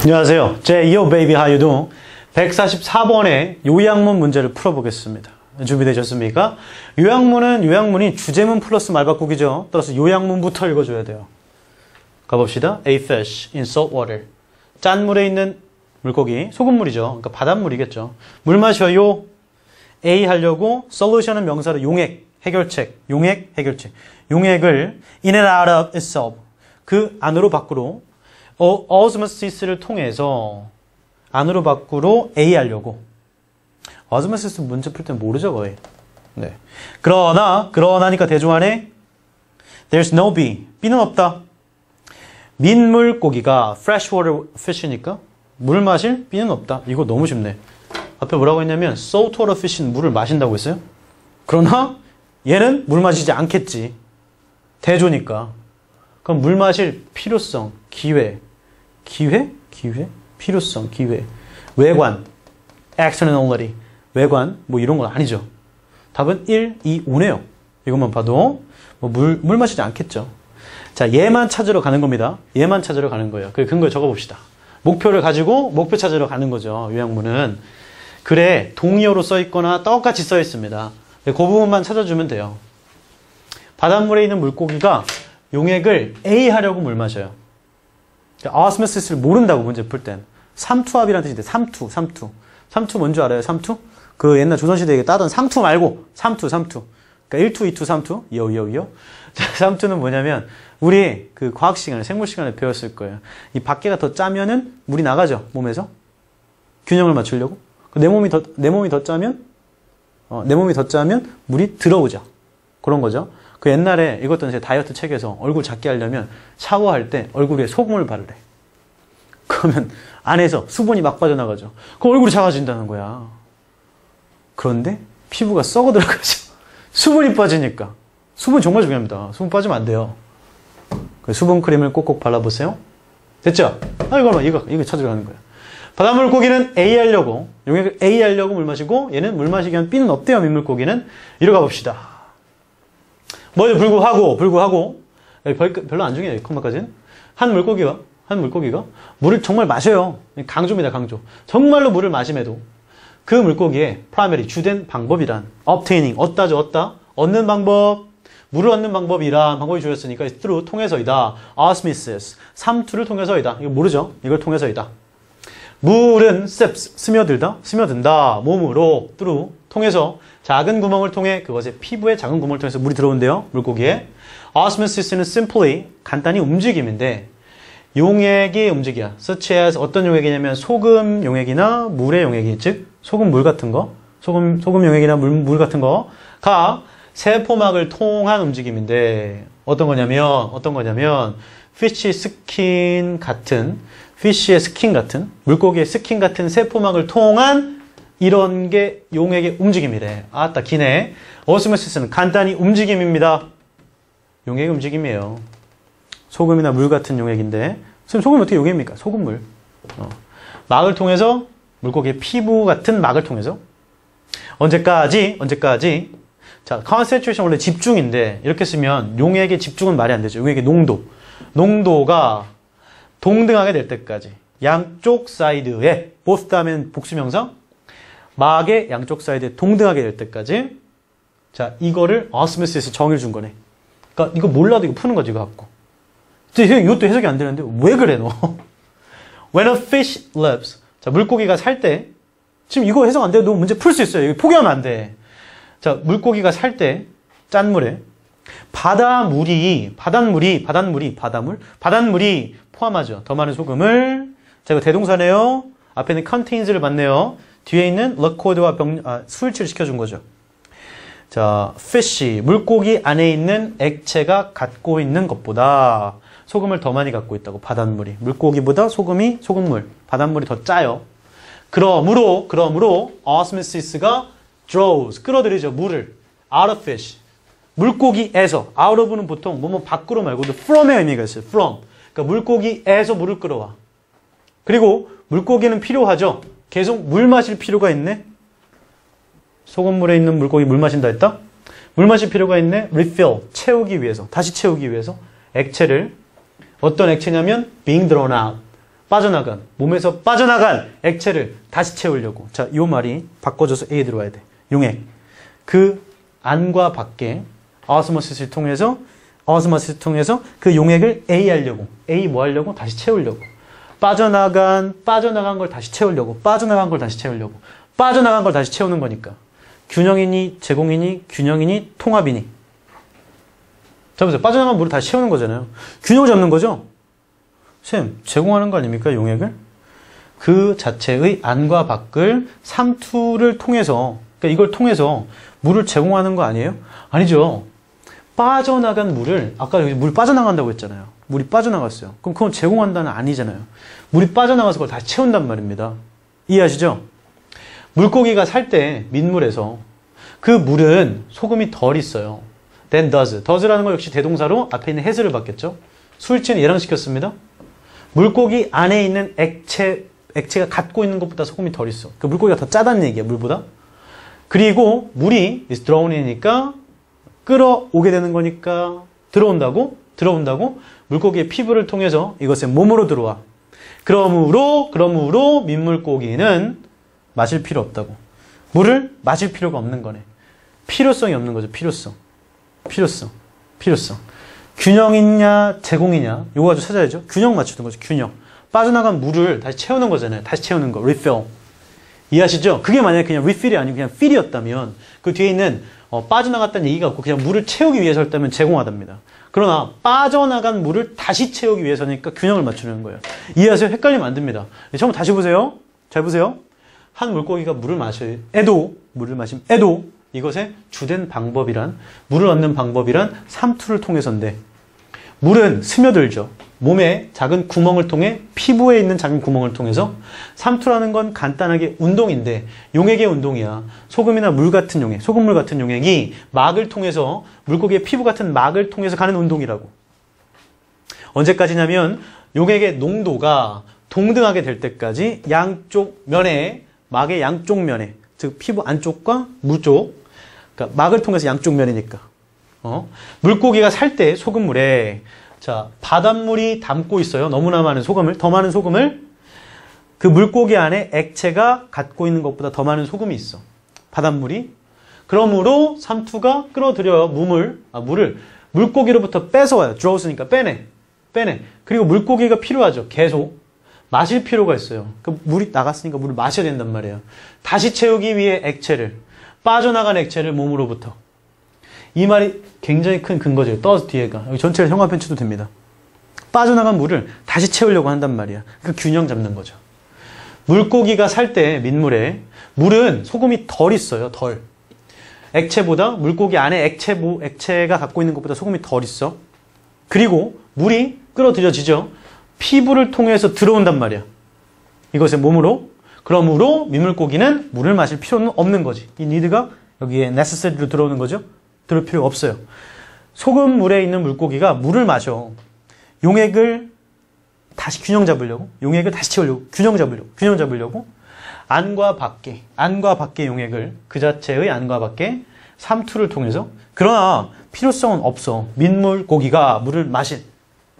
안녕하세요. Yo baby how you doing? 144번의 요약문 문제를 풀어보겠습니다. 준비되셨습니까? 요약문이 주제문 플러스 말바꾸기죠. 따라서 요약문부터 읽어줘야 돼요. 가봅시다. A fish in salt water. 짠 물에 있는 물고기, 소금물이죠. 그러니까 바닷물이겠죠. 물 마셔요. A 하려고 solution은 명사로 용액, 해결책, 용액, 해결책. 용액을 in and out of itself. 그 안으로 밖으로 osmosis를 통해서 안으로 밖으로 A 하려고. osmosis 문제 풀 땐 모르죠 거의. 네. 그러나니까 대조안에 there's no B. B는 없다. 민물고기가 freshwater fish니까 물 마실 B는 없다. 이거 너무 쉽네. 앞에 뭐라고 했냐면 saltwater fish는 물을 마신다고 했어요. 그러나 얘는 물 마시지 않겠지. 대조니까. 그럼 물 마실 필요성, 기회, 필요성, 기회, 외관, externality, 외관, 뭐 이런 건 아니죠. 답은 1, 2, 5네요. 이것만 봐도 뭐 물 마시지 않겠죠. 자, 얘만 찾으러 가는 겁니다. 얘만 찾으러 가는 거예요. 그 근거 적어봅시다. 목표를 가지고 목표 찾으러 가는 거죠. 요약문은. 그래, 동의어로 써 있거나 똑같이 써 있습니다. 그 부분만 찾아주면 돼요. 바닷물에 있는 물고기가 용액을 A 하려고 물 마셔요. osmosis를 모른다고 문제 풀 땐. 삼투압이라는 뜻인데 삼투. 삼투 뭔지 알아요? 삼투? 그 옛날 조선시대에 따던 상투 말고 삼투. 그러니까 1투, 2투, 3투. 이어. 삼투는 뭐냐면 우리 그 과학 시간에, 생물 시간에 배웠을 거예요. 이 밖에가 더 짜면은 물이 나가죠. 몸에서. 균형을 맞추려고. 내 몸이 더 짜면 물이 들어오죠. 그런 거죠. 그 옛날에 읽었던 제 다이어트 책에서 얼굴 작게 하려면 샤워할 때 얼굴에 소금을 바르래. 그러면 안에서 수분이 막 빠져나가죠. 그럼 얼굴이 작아진다는 거야. 그런데 피부가 썩어 들어가죠. 수분이 빠지니까. 수분 정말 중요합니다. 수분 빠지면 안 돼요. 수분 크림을 꼭꼭 발라보세요. 됐죠? 이거 찾으러 가는 거야. 바닷물 고기는 A 하려고, 용액을 A 하려고 물 마시고, 얘는 물 마시기 위한 B는 없대요, 민물고기는. 이러 가봅시다. 뭐죠? 불구하고. 별로 안 중요해요, 컴마까지는. 한 물고기가 물을 정말 마셔요. 강조입니다, 강조. 정말로 물을 마심에도 그 물고기의 primary, 주된 방법이란 obtaining, 얻는 방법, 물을 얻는 방법이란 방법이 주어졌으니까 through, 통해서이다. osmosis, 삼투를 통해서이다. 이거 모르죠? 이걸 통해서이다. 물은 스며든다. 몸으로, through, 통해서, 작은 구멍을 통해 그것의 피부의 작은 구멍을 통해서 물이 들어온대요. 물고기에. osmosis는 simply, 간단히 움직임인데 용액의 움직이야. such as 어떤 용액이냐면 소금 용액이나 물의 용액이, 즉 소금 물 같은 거, 소금 용액이나 물 같은 거가 세포막을 통한 움직임인데 어떤 거냐면 피쉬의 스킨 같은 물고기의 스킨 같은 세포막을 통한 이런 게 용액의 움직임이래. 아따 기네. 오스모시스는 간단히 움직임입니다. 용액의 움직임이에요. 소금이나 물 같은 용액인데 지금 소금이 어떻게 용액입니까? 소금물. 막을 통해서 물고기의 피부 같은 막을 통해서 언제까지? 자, concentration 원래 집중인데 이렇게 쓰면 용액의 집중은 말이 안 되죠. 용액의 농도가 동등하게 될 때까지 양쪽 사이드에 both 다음에는 복수명사 막의 양쪽 사이드에 동등하게 될 때까지. 자, 이거를 osmosis에서 정의를 준 거네. 그러니까 이거 몰라도 이거 푸는 거지, 이거 갖고. 이것도 해석이 안 되는데 왜 그래 너? When a fish lives. 자, 물고기가 살 때, 지금 이거 해석 안 돼도 문제 풀 수 있어요. 이거 포기하면 안 돼. 자, 물고기가 살 때 짠물에 바닷물이 포함하죠. 더 많은 소금을. 자, 이거 대동사네요. 앞에는 contains를 봤네요. 뒤에 있는 record와 수일치를 시켜준 거죠. 자, fish, 물고기 안에 있는 액체가 갖고 있는 것보다 소금을 더 많이 갖고 있다고, 바닷물이. 물고기보다 소금물, 바닷물이 더 짜요. 그러므로 osmosis가 draws, 끌어들이죠, 물을. out of fish. 물고기에서, out of는 보통 뭐뭐 밖으로 말고도 from의 의미가 있어요. from. 그러니까 물고기에서 물을 끌어와. 그리고 물고기는 필요하죠. 계속 물 마실 필요가 있네. 소금물에 있는 물고기 물 마신다 했다? 물 마실 필요가 있네. refill, 다시 채우기 위해서 액체를, 어떤 액체냐면 being drawn out, 빠져나간, 몸에서 빠져나간 액체를 다시 채우려고. 자, 요 말이 바꿔줘서 A에 들어와야 돼. 용액. 그 안과 밖에 오스모시스를 통해서 그 용액을 A 하려고. A 뭐 하려고? 다시 채우려고. 빠져나간 걸 다시 채우려고. 빠져나간 걸 다시 채우려고. 빠져나간 걸 다시 채우는 거니까. 균형이니, 제공이니, 균형이니, 통합이니. 자, 보세요. 빠져나간 물을 다시 채우는 거잖아요. 균형을 잡는 거죠? 쌤, 제공하는 거 아닙니까? 용액을? 그 자체의 안과 밖을 삼투를 통해서, 그러니까 이걸 통해서 물을 제공하는 거 아니에요? 아니죠. 빠져나간 물을, 아까 여기 물 빠져나간다고 했잖아요. 물이 빠져나갔어요. 그럼 그건 제공한다는 아니잖아요. 물이 빠져나가서 그걸 다시 채운단 말입니다. 이해하시죠? 물고기가 살 때 민물에서 그 물은 소금이 덜 있어요. Than does. does라는 거 역시 대동사로 앞에 있는 has를 받겠죠. 수일치는 얘랑 시켰습니다. 물고기 안에 있는 액체가 갖고 있는 것보다 소금이 덜 있어. 그 물고기가 더 짜다는 얘기야, 물보다. 그리고 물이 is thrown in이니까 끌어오게 되는 거니까 들어온다고 물고기의 피부를 통해서 이것의 몸으로 들어와. 그러므로 민물고기는 마실 필요 없다고. 물을 마실 필요가 없는 거네. 필요성이 없는 거죠. 필요성. 균형이냐 제공이냐 요거 가지고 찾아야죠. 균형 맞추는 거죠. 균형. 빠져나간 물을 다시 채우는 거잖아요. 다시 채우는 거. refill. 이해하시죠? 그게 만약에 그냥 refill이 아니고 그냥 fill이었다면 그 뒤에 있는 빠져나갔다는 얘기가 없고 그냥 물을 채우기 위해서였다면 제공하답니다. 그러나 빠져나간 물을 다시 채우기 위해서니까 균형을 맞추는 거예요. 이해하세요? 헷갈리면 안 됩니다. 처음 다시 보세요. 잘 보세요. 한 물고기가 물을 마시면 이것의 주된 방법이란, 물을 얻는 방법이란 삼투를 통해서인데, 물은 스며들죠. 몸의 작은 구멍을 통해, 피부에 있는 작은 구멍을 통해서. 삼투라는 건 간단하게 운동인데 용액의 운동이야. 소금이나 물 같은 용액, 소금물 같은 용액이 막을 통해서, 물고기의 피부 같은 막을 통해서 가는 운동이라고. 언제까지냐면 용액의 농도가 동등하게 될 때까지 양쪽 면에, 막의 양쪽 면에, 즉 피부 안쪽과 물 쪽, 그러니까 막을 통해서 양쪽 면이니까. 물고기가 살 때 소금물에, 자, 바닷물이 담고 있어요. 너무나 많은 소금을, 더 많은 소금을. 그 물고기 안에 액체가 갖고 있는 것보다 더 많은 소금이 있어. 바닷물이. 그러므로 삼투가 끌어들여요. 물을 물고기로부터 뺏어와요. draws니까 빼내. 그리고 물고기가 필요하죠. 계속. 마실 필요가 있어요. 그 물이 나갔으니까 물을 마셔야 된단 말이에요. 다시 채우기 위해 빠져나간 액체를 몸으로부터. 이 말이 굉장히 큰 근거죠. does 뒤에가. 여기 전체를 형광펜 쳐도 됩니다. 빠져나간 물을 다시 채우려고 한단 말이야. 그 균형 잡는 거죠. 물고기가 살 때 민물에 물은 소금이 덜 있어요. 덜. 액체보다 물고기 안에 액체가 갖고 있는 것보다 소금이 덜 있어. 그리고 물이 끌어들여지죠. 피부를 통해서 들어온단 말이야. 이것의 몸으로. 그러므로 민물고기는 물을 마실 필요는 없는 거지. 이 need가 여기에 necessary로 들어오는 거죠. 들을 필요가 없어요. 소금물에 있는 물고기가 물을 마셔. 용액을 다시 균형 잡으려고. 용액을 다시 채우려고. 균형 잡으려고. 안과 밖의 용액을, 그 자체의 안과 밖에 삼투를 통해서. 그러나 필요성은 없어. 민물고기가 물을 마신.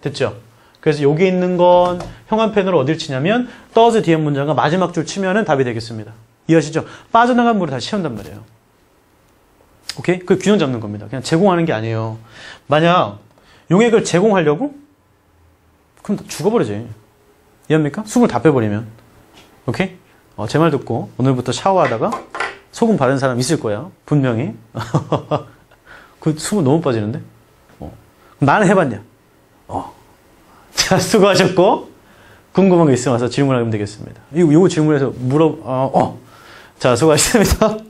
됐죠? 그래서 여기 있는 건 형광펜으로 어딜 치냐면 does 뒤에 문장과 마지막 줄 치면은 답이 되겠습니다. 이해하시죠? 빠져나간 물을 다시 채운단 말이에요. 오케이? 그 균형 잡는 겁니다. 그냥 제공하는 게 아니에요. 만약 용액을 제공하려고? 그럼 죽어버리지. 이해합니까? 수분을 다 빼버리면. 오케이? 제 말 듣고 오늘부터 샤워하다가 소금 바른 사람 있을 거야. 분명히. 그 수분 너무 빠지는데? 그럼 나는 해봤냐? 자, 수고하셨고, 궁금한 거 있으면 와서 질문하면 되겠습니다. 이거 질문해서 자, 수고하셨습니다.